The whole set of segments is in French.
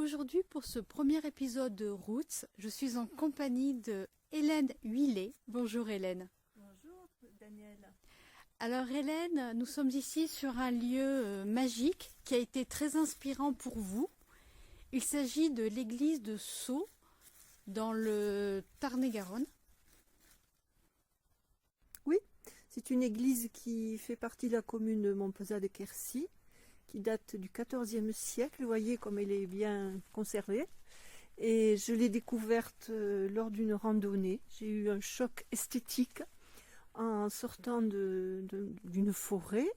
Aujourd'hui, pour ce premier épisode de Roots, je suis en compagnie de Hélène Huillet. Bonjour Hélène. Bonjour Daniel. Alors Hélène, nous sommes ici sur un lieu magique qui a été très inspirant pour vous. Il s'agit de l'église de Sceaux dans le Tarn-et-Garonne. Oui, c'est une église qui fait partie de la commune de Montpezat de Quercy, qui date du XIVe siècle. Vous voyez comme elle est bien conservée. Et je l'ai découverte lors d'une randonnée. J'ai eu un choc esthétique en sortant d'une forêt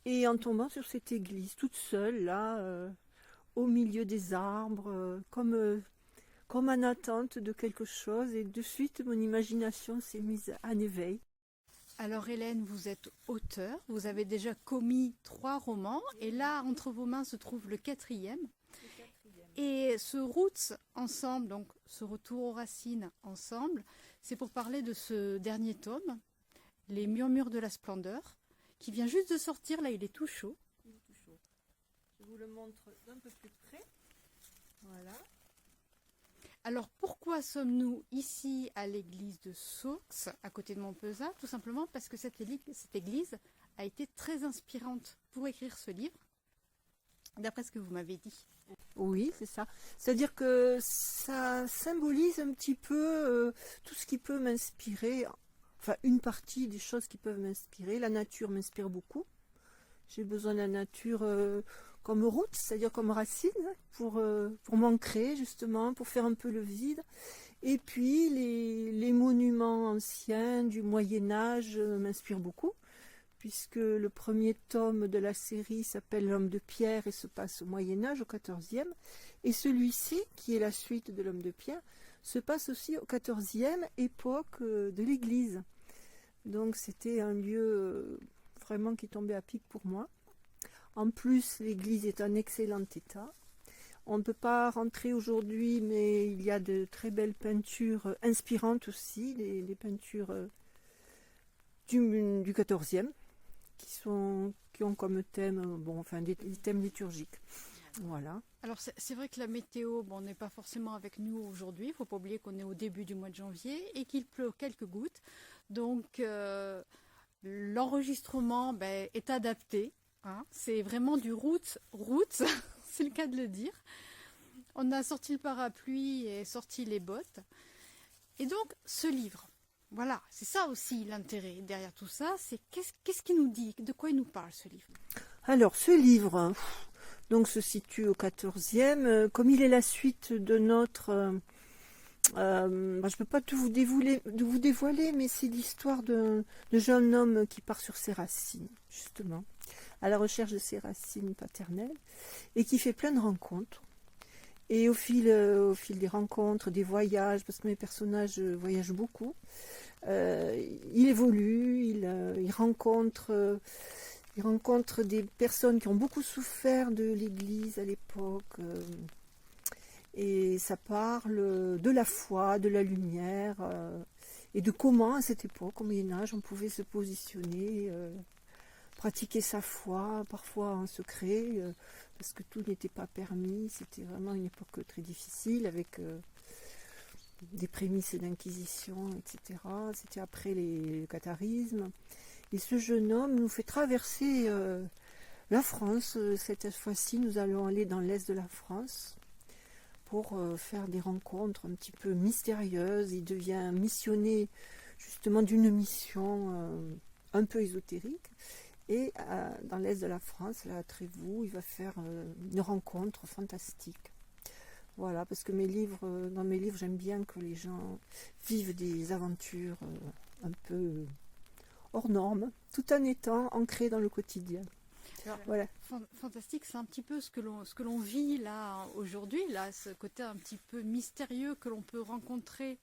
et en tombant sur cette église, toute seule, là, au milieu des arbres, comme en attente de quelque chose. Et de suite, mon imagination s'est mise en éveil. Alors Hélène, vous êtes auteure, vous avez déjà commis 3 romans et là, entre vos mains, se trouve le 4e. Et ce Roots ensemble, donc ce retour aux racines ensemble, c'est pour parler de ce dernier tome, Les Murmures de la Splendeur, qui vient juste de sortir, là il est tout chaud. Il est tout chaud. Je vous le montre d'un peu plus près. Voilà. Alors pourquoi sommes-nous ici à l'église de Sceaux, à côté de Montpezat? Tout simplement parce que cette église a été très inspirante pour écrire ce livre, d'après ce que vous m'avez dit. Oui, c'est ça. C'est-à-dire que ça symbolise un petit peu tout ce qui peut m'inspirer, enfin une partie des choses qui peuvent m'inspirer. La nature m'inspire beaucoup. J'ai besoin de la nature comme route, c'est-à-dire comme racine, pour m'ancrer justement, pour faire un peu le vide. Et puis les monuments anciens du Moyen-Âge m'inspirent beaucoup, puisque le premier tome de la série s'appelle L'Homme de Pierre et se passe au Moyen-Âge, au XIVe. Et celui-ci, qui est la suite de L'Homme de Pierre, se passe aussi au XIVe, époque de l'Église. Donc c'était un lieu vraiment qui tombait à pic pour moi. En plus, l'église est en excellent état. On ne peut pas rentrer aujourd'hui, mais il y a de très belles peintures inspirantes aussi, des peintures du XIVe, qui ont comme thème, des thèmes liturgiques. Voilà. Alors c'est vrai que la météo n'est pas forcément avec nous aujourd'hui. Il ne faut pas oublier qu'on est au début du mois de janvier et qu'il pleut quelques gouttes. Donc l'enregistrement est adapté. Hein. C'est vraiment du roots, c'est le cas de le dire. On a sorti le parapluie et sorti les bottes. Et donc ce livre, voilà, c'est ça aussi l'intérêt derrière tout ça. C'est qu'est-ce qu'il nous dit, de quoi il nous parle ce livre? Alors ce livre donc, se situe au XIVe. Comme il est la suite de notre... je ne peux pas tout vous dévoiler, mais c'est l'histoire de jeune homme qui part sur ses racines, justement, à la recherche de ses racines paternelles, et qui fait plein de rencontres. Et au fil des rencontres, des voyages, parce que mes personnages voyagent beaucoup, il évolue, il rencontre des personnes qui ont beaucoup souffert de l'Église à l'époque. Et ça parle de la foi, de la lumière, et de comment à cette époque, au Moyen-Âge, on pouvait se positionner, pratiquer sa foi, parfois en secret, parce que tout n'était pas permis. C'était vraiment une époque très difficile, avec des prémices d'inquisition, etc. C'était après le catharisme. Et ce jeune homme nous fait traverser la France. Cette fois-ci, nous allons aller dans l'est de la France pour faire des rencontres un petit peu mystérieuses. Il devient missionné justement d'une mission un peu ésotérique. Et dans l'est de la France, là, à Trévoux, il va faire une rencontre fantastique. Voilà, parce que dans mes livres, j'aime bien que les gens vivent des aventures un peu hors normes, tout en étant ancrés dans le quotidien. Alors, voilà. Fantastique, c'est un petit peu ce que l'on vit là aujourd'hui, là, ce côté un petit peu mystérieux que l'on peut rencontrer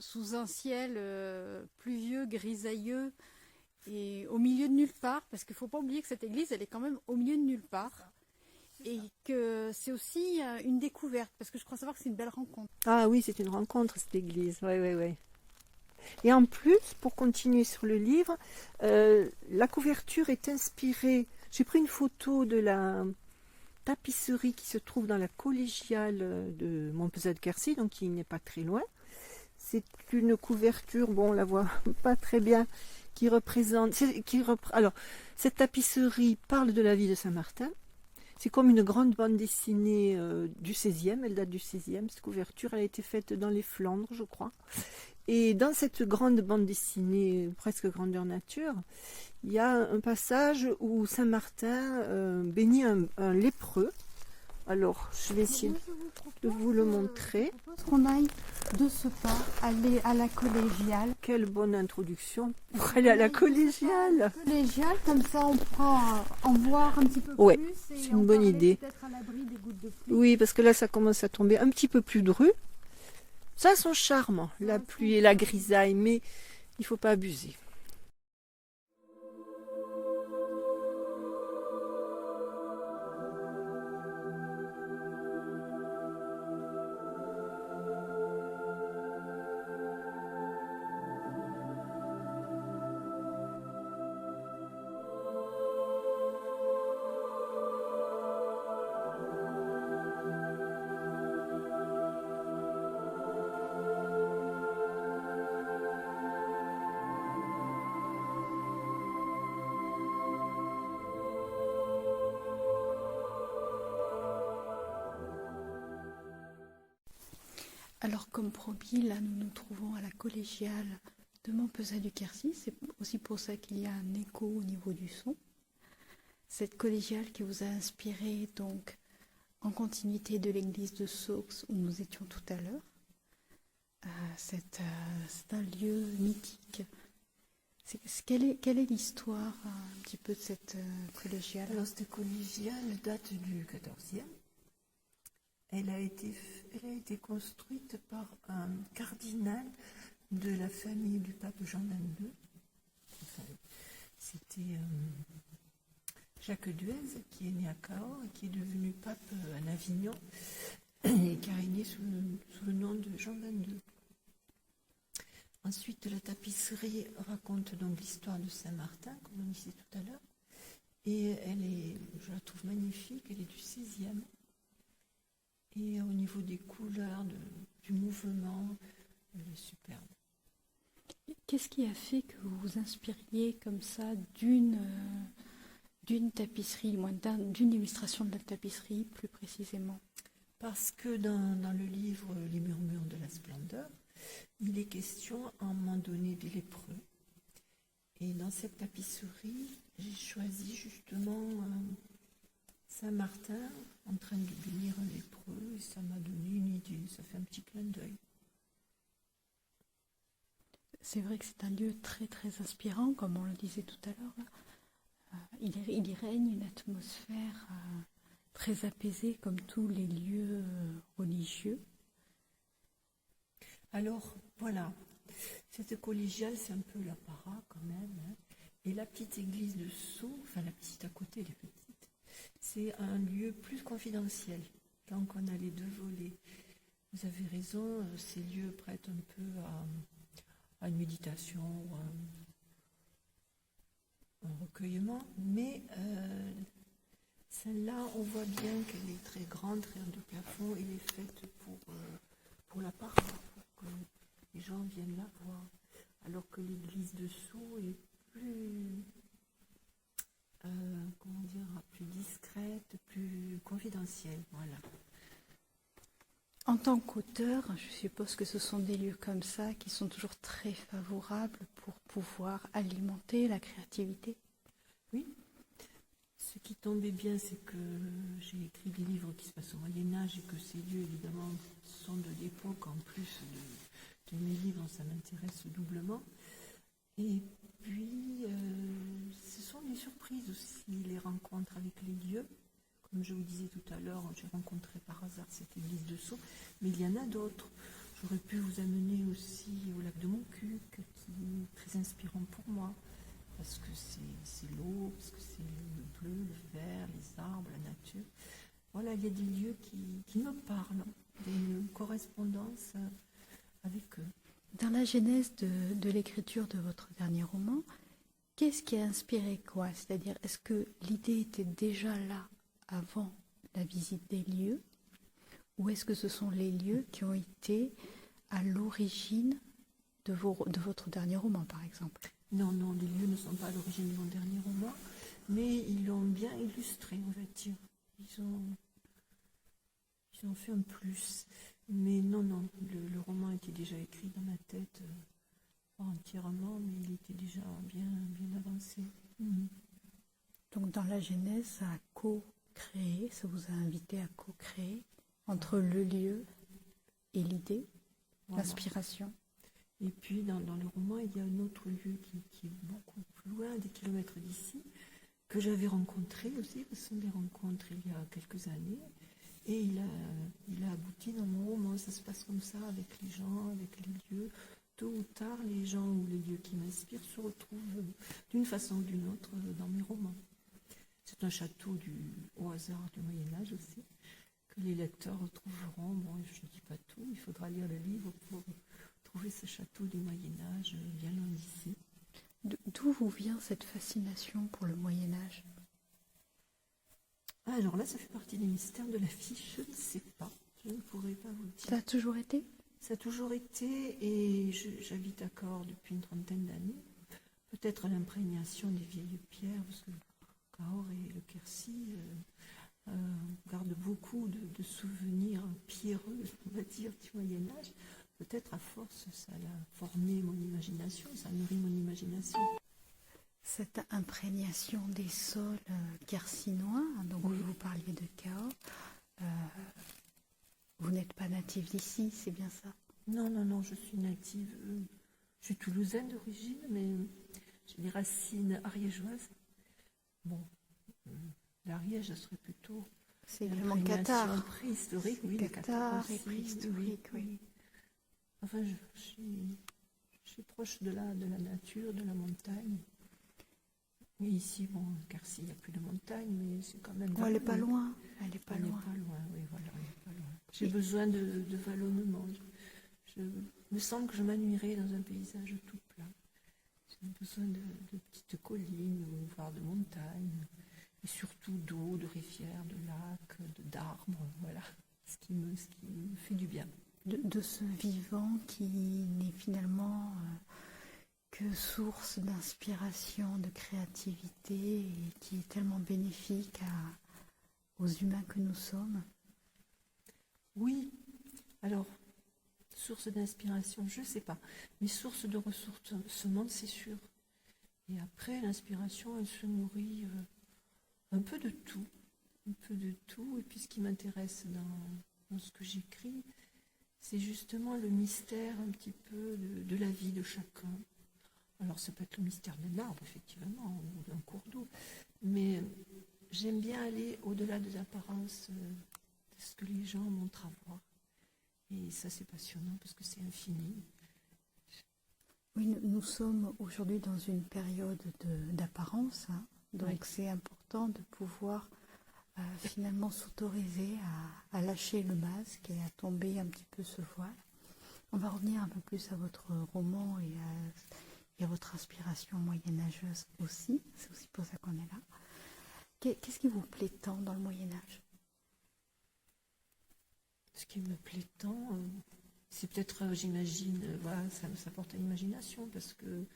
sous un ciel pluvieux, grisailleux et au milieu de nulle part, parce qu'il ne faut pas oublier que cette église, elle est quand même au milieu de nulle part. Et que c'est aussi une découverte, parce que je crois savoir que c'est une belle rencontre. Ah oui, c'est une rencontre cette église, oui. Et en plus, pour continuer sur le livre, la couverture est inspirée. J'ai pris une photo de tapisserie qui se trouve dans la collégiale de Montpezat-de-Quercy, donc qui n'est pas très loin. C'est une couverture, bon, on la voit pas très bien, qui représente... Alors, cette tapisserie parle de la vie de Saint-Martin. C'est comme une grande bande dessinée du XVIe, elle date du XVIe. Cette couverture, elle a été faite dans les Flandres, je crois. Et dans cette grande bande dessinée, presque grandeur nature, il y a un passage où Saint-Martin bénit un lépreux. Alors, je vais essayer de vous le montrer. Je propose qu'on aille de ce pas, aller à la collégiale. Quelle bonne introduction pour aller à la collégiale. Collégiale, comme ça on pourra en voir un petit peu Ouais, plus. c'est Et une en bonne parler idée. peut-être à l'abri des gouttes de pluie. Oui, parce que là, ça commence à tomber un petit peu plus dru. Ça a son charme, la pluie et la grisaille, mais il ne faut pas abuser. Alors comme promis, là nous nous trouvons à la collégiale de Montpezat-du-Quercy. C'est aussi pour ça qu'il y a un écho au niveau du son. Cette collégiale qui vous a inspiré donc en continuité de l'église de Saux où nous étions tout à l'heure. C'est un lieu mythique. Quelle est l'histoire un petit peu de cette collégiale? Alors, cette collégiale date du XIVe. Elle a été construite par un cardinal de la famille du pape Jean XXII. Enfin, c'était Jacques Duez, qui est né à Cahors et qui est devenu pape à Avignon et qui a régné sous le nom de Jean XXII. Ensuite, la tapisserie raconte donc l'histoire de Saint-Martin, comme on disait tout à l'heure. Et je la trouve magnifique, elle est du XVIe. Et au niveau des couleurs, du mouvement, elle est superbe. Qu'est-ce qui a fait que vous vous inspiriez comme ça d'une tapisserie, d'une illustration de la tapisserie plus précisément? Parce que dans le livre Les murmures de la splendeur, il est question à un moment donné des lépreux. Et dans cette tapisserie, j'ai choisi justement Saint-Martin en train de bénir un lépreux et ça m'a donné une idée, ça fait un petit clin d'œil. C'est vrai que c'est un lieu très très inspirant, comme on le disait tout à l'heure. Il y règne une atmosphère très apaisée comme tous les lieux religieux. Alors voilà, cette collégiale c'est un peu l'apparat quand même. Hein. Et la petite église de Sceaux, enfin la petite à côté, elle est petite, c'est un lieu plus confidentiel. Donc on a les deux volets. Vous avez raison, ces lieux prêtent un peu à une méditation ou un recueillement, mais celle-là, on voit bien qu'elle est très grande, très haute de plafond, et elle est faite pour la part, pour que les gens viennent la voir. Alors que l'église de Sceaux est plus, plus discrète, plus confidentielle. Voilà. En tant qu'auteur, je suppose que ce sont des lieux comme ça qui sont toujours très favorables pour pouvoir alimenter la créativité. Oui. Ce qui tombait bien, c'est que j'ai écrit des livres qui se passent au Moyen-Âge et que ces lieux, évidemment, sont de l'époque. En plus de mes livres, ça m'intéresse doublement. Et puis, ce sont des surprises aussi, les rencontres avec les lieux. Comme je vous disais tout à l'heure, j'ai rencontré par hasard cette église de Sceaux, mais il y en a d'autres. J'aurais pu vous amener aussi au lac de Montcuq, qui est très inspirant pour moi, parce que c'est l'eau, parce que c'est le bleu, le vert, les arbres, la nature. Voilà, il y a des lieux qui me parlent, une correspondance avec eux. Dans la genèse de l'écriture de votre dernier roman, qu'est-ce qui a inspiré quoi? C'est-à-dire, est-ce que l'idée était déjà là avant la visite des lieux, ou est-ce que ce sont les lieux qui ont été à l'origine de votre dernier roman, par exemple? Non, non, les lieux ne sont pas à l'origine de mon dernier roman, mais ils l'ont bien illustré, on va dire. Ils ont fait un plus. Mais non, non, le roman était déjà écrit dans ma tête, pas entièrement, mais il était déjà bien, bien avancé. Mhm. Donc dans la genèse, ça a co-créé, ça vous a invité à co-créer entre le lieu et l'idée, Voilà. l'inspiration. Et puis dans le roman, il y a un autre lieu qui est beaucoup plus loin, des kilomètres d'ici, que j'avais rencontré aussi, ce sont des rencontres il y a quelques années, et il a abouti dans mon roman. Ça se passe comme ça, avec les gens, avec les lieux. Tôt ou tard, les gens ou les lieux qui m'inspirent se retrouvent d'une façon ou d'une autre dans mes romans. C'est un château au hasard du Moyen-Âge aussi, que les lecteurs retrouveront. Bon, je ne dis pas tout, il faudra lire le livre pour trouver ce château du Moyen-Âge bien loin d'ici. D'où vous vient cette fascination pour le Moyen-Âge? Alors là, ça fait partie des mystères de la vie, je ne sais pas. Je ne pourrais pas vous dire. Ça a toujours été? Ça a toujours été, et j'habite à Cahors depuis une trentaine d'années. Peut-être l'imprégnation des vieilles pierres, parce que Cahors et le Quercy gardent beaucoup de souvenirs pierreux, on va dire, du Moyen-Âge. Peut-être à force, ça a formé mon imagination, ça a nourri mon imagination. Cette imprégnation des sols quercinois, donc Oui. vous parliez de Cahors, vous n'êtes pas native d'ici, c'est bien ça? Non, non, non, je suis native, je suis toulousaine d'origine, mais j'ai des racines ariégeoises. Bon, l'Ariège, ça serait plutôt... C'est vraiment Cathare. Préhistorique, oui, les Cathare et aussi, préhistorique, oui. Enfin, je suis proche de la nature, de la montagne. Et ici, bon, Quercy, il n'y a plus de montagne, mais c'est quand même... Oh, elle n'est pas loin, elle n'est pas Elle n'est loin. pas loin, oui, voilà, elle n'est pas loin. J'ai besoin de vallonnement. Je me sens que je m'ennuierais dans un paysage tout plat. J'ai besoin de petites collines, voire de montagnes, et surtout d'eau, de rivières, de lacs, d'arbres, voilà, ce qui me fait du bien. De ce vivant qui n'est finalement que source d'inspiration, de créativité, et qui est tellement bénéfique aux humains que nous sommes. Oui, alors, source d'inspiration, je ne sais pas, mais source de ressourcement, c'est sûr. Et après, l'inspiration, elle se nourrit un peu de tout, et puis ce qui m'intéresse dans ce que j'écris, c'est justement le mystère un petit peu de la vie de chacun. Alors ça peut être le mystère d'un arbre, effectivement, ou d'un cours d'eau, mais j'aime bien aller au-delà des apparences de ce que les gens montrent à voir. Et ça, c'est passionnant parce que c'est infini. Oui, nous sommes aujourd'hui dans une période d'apparence, hein, donc oui. C'est important de pouvoir finalement s'autoriser à lâcher le masque et à tomber un petit peu ce voile. On va revenir un peu plus à votre roman et à votre inspiration moyenâgeuse aussi. C'est aussi pour ça qu'on est là. Qu'est-ce qui vous plaît tant dans le Moyen-Âge? Ce qui me plaît tant, c'est peut-être, j'imagine, voilà, ça porte à l'imagination parce que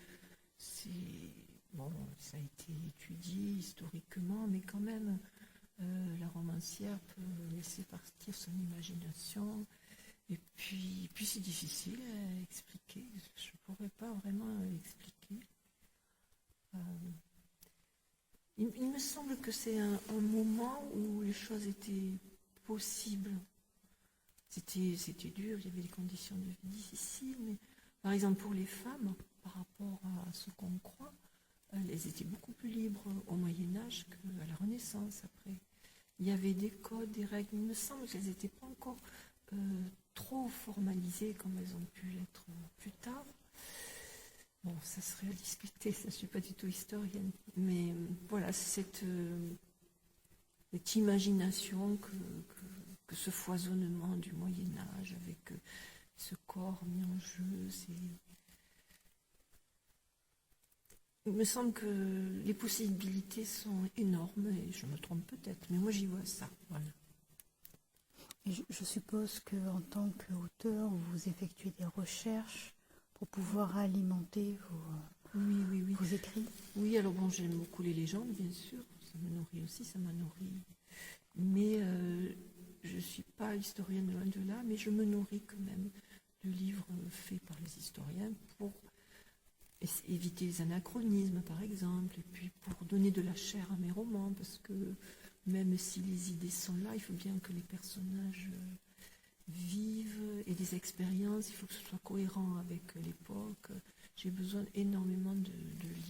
ça a été étudié historiquement, mais quand même, la romancière peut laisser partir son imagination. Et puis c'est difficile à expliquer. Je ne pourrais pas vraiment expliquer. Il me semble que c'est un moment où les choses étaient possibles. C'était dur, il y avait des conditions de vie difficiles, mais par exemple pour les femmes, par rapport à ce qu'on croit, elles étaient beaucoup plus libres au Moyen-Âge qu'à la Renaissance après. Il y avait des codes, des règles. Il me semble qu'elles n'étaient pas encore trop formalisées comme elles ont pu l'être plus tard. Bon, ça serait à discuter, ça, je ne suis pas du tout historienne. Mais voilà, cette imagination que ce foisonnement du Moyen-Âge avec ce corps mis en jeu, il me semble que les possibilités sont énormes, et je me trompe peut-être, mais moi j'y vois ça. Voilà. Et je suppose qu'en tant qu'auteur, vous effectuez des recherches pour pouvoir alimenter vos écrits. Oui, alors bon, j'aime beaucoup les légendes, bien sûr. Ça me nourrit aussi, ça m'a nourri. Mais je ne suis pas historienne loin de là, mais je me nourris quand même de livres faits par les historiens pour éviter les anachronismes, par exemple, et puis pour donner de la chair à mes romans, parce que même si les idées sont là, il faut bien que les personnages vivent et des expériences, il faut que ce soit cohérent avec l'époque. J'ai besoin énormément de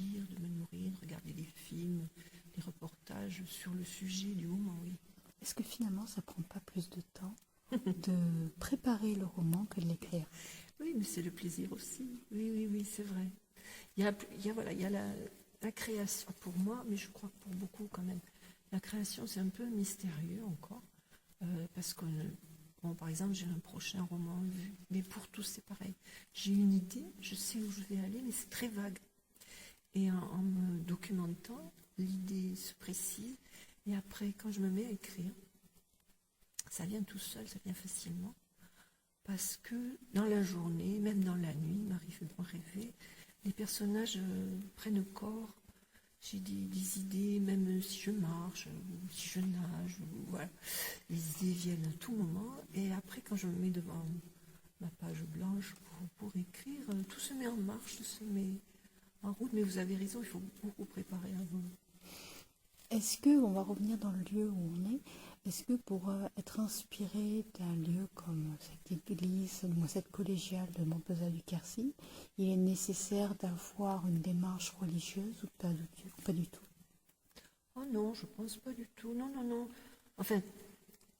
lire, de me nourrir, de regarder des films, des reportages sur le sujet du moment, oui. Est-ce que finalement, ça ne prend pas plus de temps de préparer le roman que de l'écrire? Oui, mais c'est le plaisir aussi. Oui, c'est vrai. Il y a la création pour moi, mais je crois que pour beaucoup quand même. La création, c'est un peu mystérieux encore, parce que, bon, par exemple, j'ai un prochain roman vu, mais pour tous, c'est pareil. J'ai une idée, je sais où je vais aller, mais c'est très vague. Et en me documentant, l'idée se précise, et après, quand je me mets à écrire, ça vient tout seul, ça vient facilement, parce que dans la journée, même dans la nuit, il m'arrive de rêver, les personnages prennent corps. J'ai des idées, même si je marche, ou si je nage, voilà. Les idées viennent à tout moment. Et après, quand je me mets devant ma page blanche pour écrire, tout se met en marche, tout se met en route. Mais vous avez raison, il faut beaucoup préparer avant. Est-ce que, on va revenir dans le lieu où on est, est-ce que pour être inspiré d'un lieu comme cette église, cette collégiale de Montpezat-du-Quercy, il est nécessaire d'avoir une démarche religieuse ou pas du tout? Oh non, je pense pas du tout. Non. Enfin,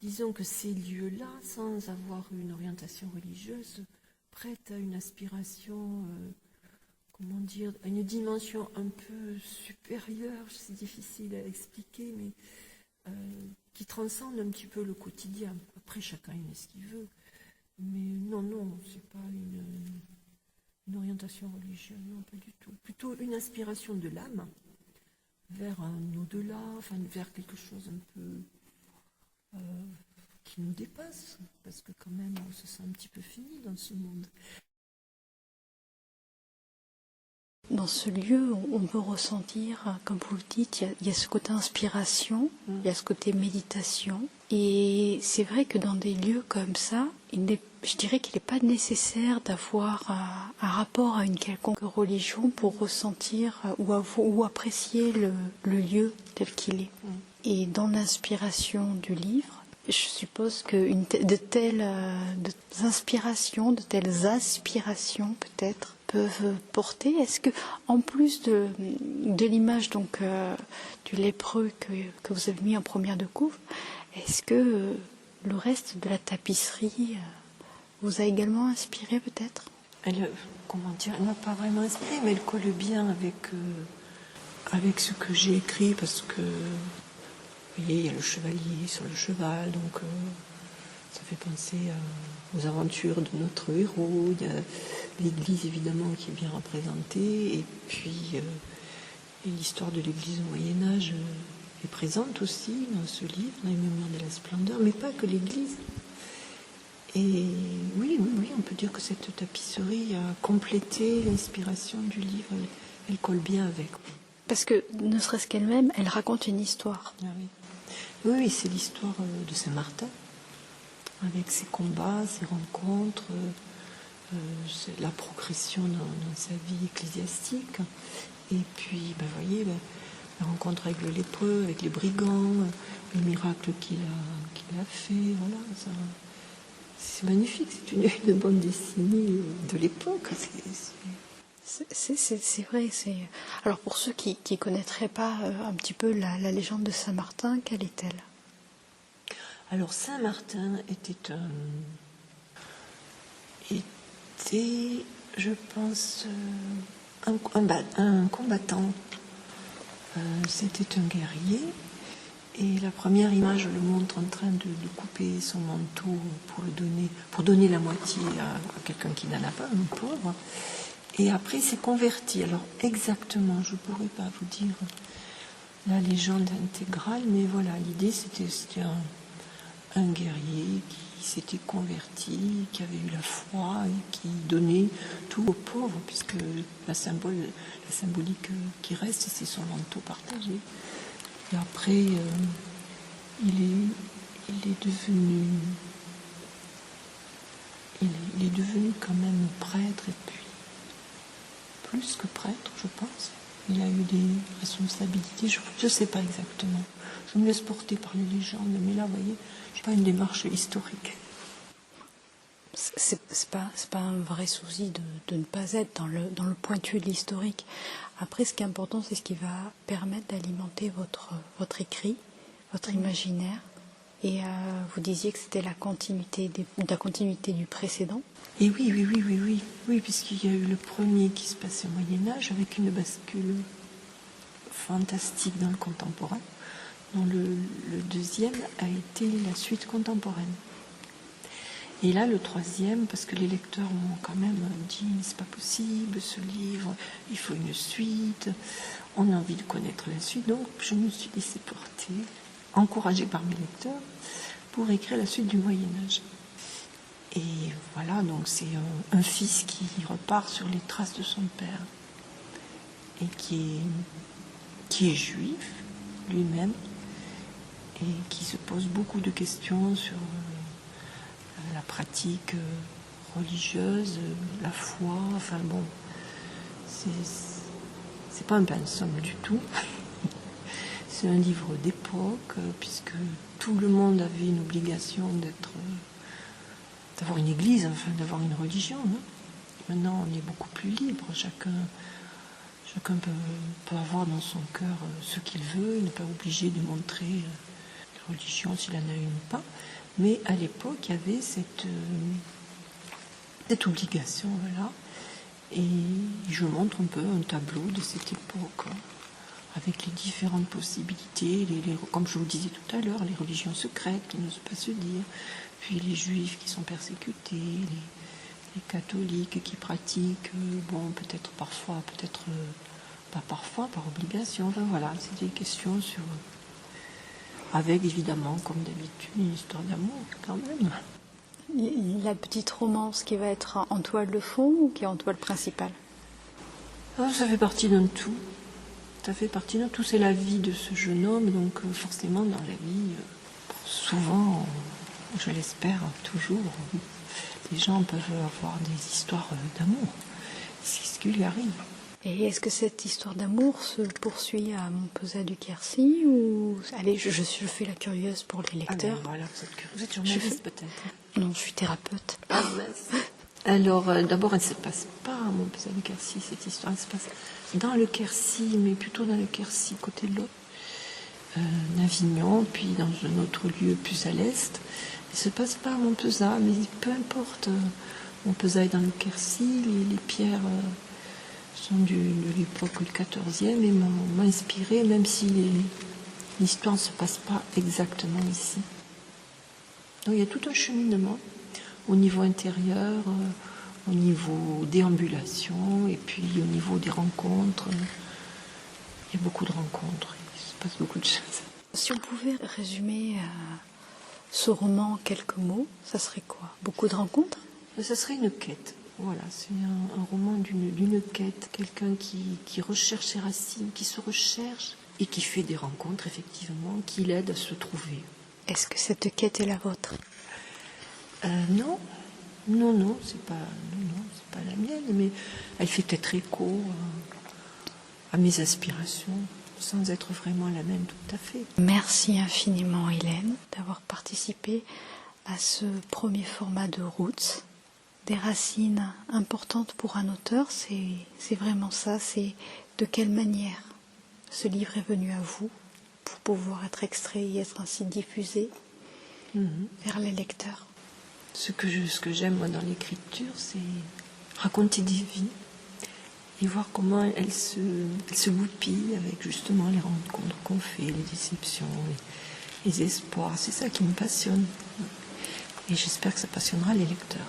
disons que ces lieux-là, sans avoir une orientation religieuse, prêtent à une aspiration, comment dire, à une dimension un peu supérieure, c'est difficile à expliquer, mais qui transcende un petit peu le quotidien. Après, chacun y met ce qu'il veut. Mais non, c'est pas une orientation religieuse, non, pas du tout. Plutôt une aspiration de l'âme vers un au-delà, enfin vers quelque chose un peu qui nous dépasse, parce que quand même on se sent un petit peu fini dans ce monde. Dans ce lieu, on peut ressentir, comme vous le dites, il y a ce côté inspiration, il y a ce côté méditation. Et c'est vrai que dans des lieux comme ça, je dirais qu'il n'est pas nécessaire d'avoir un rapport à une quelconque religion pour ressentir ou apprécier le lieu tel qu'il est. Et dans l'inspiration du livre, je suppose que de telles inspirations, de telles aspirations peut-être, peuvent porter. Est-ce que, en plus de l'image donc du lépreux que vous avez mis en première de couve, est-ce que le reste de la tapisserie vous a également inspiré peut-être? Elle m'a pas vraiment inspirée, mais elle colle bien avec ce que j'ai écrit, parce que vous voyez, il y a le chevalier sur le cheval, donc ça fait penser aux aventures de notre héros. Il y a l'église évidemment qui est bien représentée, et puis l'histoire de l'église au Moyen-Âge est présente aussi dans ce livre, dans les Mémoires de la Splendeur, mais pas que l'église. Et oui, on peut dire que cette tapisserie a complété l'inspiration du livre, elle colle bien avec. Parce que, ne serait-ce qu'elle-même, elle raconte une histoire. Ah oui, c'est l'histoire de Saint-Martin, avec ses combats, ses rencontres, la progression dans sa vie ecclésiastique. Et puis, vous voyez, la rencontre avec le lépreux, avec les brigands, le miracle qu'il a fait, voilà. C'est magnifique, c'est une bande dessinée de l'époque. C'est vrai. Alors, pour ceux qui ne connaîtraient pas un petit peu la légende de Saint-Martin, quelle est-elle? Alors, Saint-Martin était, je pense, un combattant. C'était un guerrier. Et la première image le montre en train de couper son manteau pour donner la moitié à quelqu'un qui n'en a pas, un pauvre. Et après, il s'est converti. Alors, exactement, je ne pourrais pas vous dire la légende intégrale, mais voilà, l'idée, c'était un guerrier s'était converti, qui avait eu la foi et qui donnait tout aux pauvres, puisque la symbolique qui reste, c'est son manteau partagé. Et après, il est devenu quand même prêtre, et puis plus que prêtre, je pense. Il a eu des responsabilités, je ne sais pas exactement. Je me laisse porter par les légendes, mais là, vous voyez, je n'ai pas une démarche historique. C'est pas un vrai souci de ne pas être dans le pointu de l'historique. Après, ce qui est important, c'est ce qui va permettre d'alimenter votre écrit, votre imaginaire. Et vous disiez que c'était la continuité du précédent. Et oui, puisqu'il y a eu le premier qui se passait au Moyen-Âge avec une bascule fantastique dans le contemporain, dont le deuxième a été la suite contemporaine. Et là, le troisième, parce que les lecteurs m'ont quand même dit « c'est pas possible, ce livre, il faut une suite, on a envie de connaître la suite », donc je me suis laissée porter, encouragée par mes lecteurs, pour écrire la suite du Moyen-Âge. Et voilà, donc c'est un fils qui repart sur les traces de son père, et qui est juif lui-même, et qui se pose beaucoup de questions sur la pratique religieuse, la foi, enfin bon, c'est pas un pensum du tout. C'est un livre d'époque, puisque tout le monde avait une obligation d'avoir une église, enfin d'avoir une religion. Hein. Maintenant, on est beaucoup plus libre, chacun peut avoir dans son cœur ce qu'il veut, il n'est pas obligé de montrer la religion s'il en a une ou pas. Mais à l'époque, il y avait cette obligation, voilà. Et je montre un peu un tableau de cette époque, avec les différentes possibilités, comme je vous disais tout à l'heure, les religions secrètes qui n'osent pas se dire, puis les juifs qui sont persécutés, les catholiques qui pratiquent, bon, peut-être parfois, peut-être pas parfois, par obligation. Enfin voilà, c'est des questions sur... Avec évidemment, comme d'habitude, une histoire d'amour quand même. La petite romance qui va être en toile de fond ou qui est en toile principale? Ça fait partie d'un tout. Ça fait partie d'un tout. C'est la vie de ce jeune homme, donc forcément dans la vie, souvent, je l'espère toujours, les gens peuvent avoir des histoires d'amour. C'est ce qui lui arrive. Et est-ce que cette histoire d'amour se poursuit à Montpezat du Quercy ou... Allez, je fais la curieuse pour les lecteurs. Ah ben voilà, vous êtes journaliste peut-être. Non, je suis thérapeute. Ah mince. Alors, d'abord, elle ne se passe pas à Montpezat du Quercy, cette histoire. Elle se passe dans le Quercy, mais plutôt dans le Quercy, côté de l'autre, Avignon, puis dans un autre lieu plus à l'est. Elle ne se passe pas à Montpezat, mais peu importe. Montpezat est dans le Quercy, les pierres... sont de l'époque du XIVe et m'ont inspiré, même si l'histoire ne se passe pas exactement ici. Donc il y a tout un cheminement au niveau intérieur, au niveau déambulation, et puis au niveau des rencontres. Il y a beaucoup de rencontres, il se passe beaucoup de choses. Si on pouvait résumer ce roman en quelques mots, ça serait quoi? Beaucoup de rencontres? Ça serait une quête. Voilà, c'est un roman d'une quête, quelqu'un qui recherche ses racines, qui se recherche et qui fait des rencontres, effectivement, qui l'aident à se trouver. Est-ce que cette quête est la vôtre? Non, c'est pas la mienne, mais elle fait peut-être écho à mes aspirations, sans être vraiment la même tout à fait. Vraiment infiniment, Hélène, d'avoir participé à ce premier format de Roots. Des racines importantes pour un auteur, c'est vraiment ça, c'est de quelle manière ce livre est venu à vous pour pouvoir être extrait et être ainsi diffusé vers les lecteurs. Ce que j'aime moi dans l'écriture, c'est raconter des vies et voir comment elles se goupillent avec justement les rencontres qu'on fait, les déceptions, les espoirs. C'est ça qui me passionne. Et j'espère que ça passionnera les lecteurs.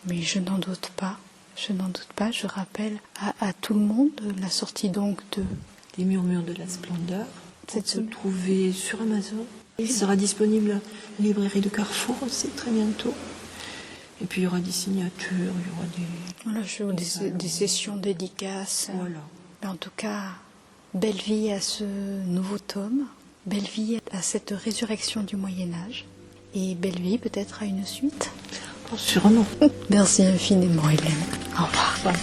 Mais je n'en doute pas. Je rappelle à tout le monde la sortie donc de... Les Murmures de la Splendeur. C'est de se trouver sur Amazon, Il sera disponible à la librairie de Carrefour aussi très bientôt. Et puis il y aura des signatures, il y aura des sessions dédicaces. Voilà. En tout cas, belle vie à ce nouveau tome, belle vie à cette résurrection du Moyen-Âge, et belle vie peut-être à une suite. Oh, sûrement. Merci infiniment, Hélène. Au revoir. Voilà.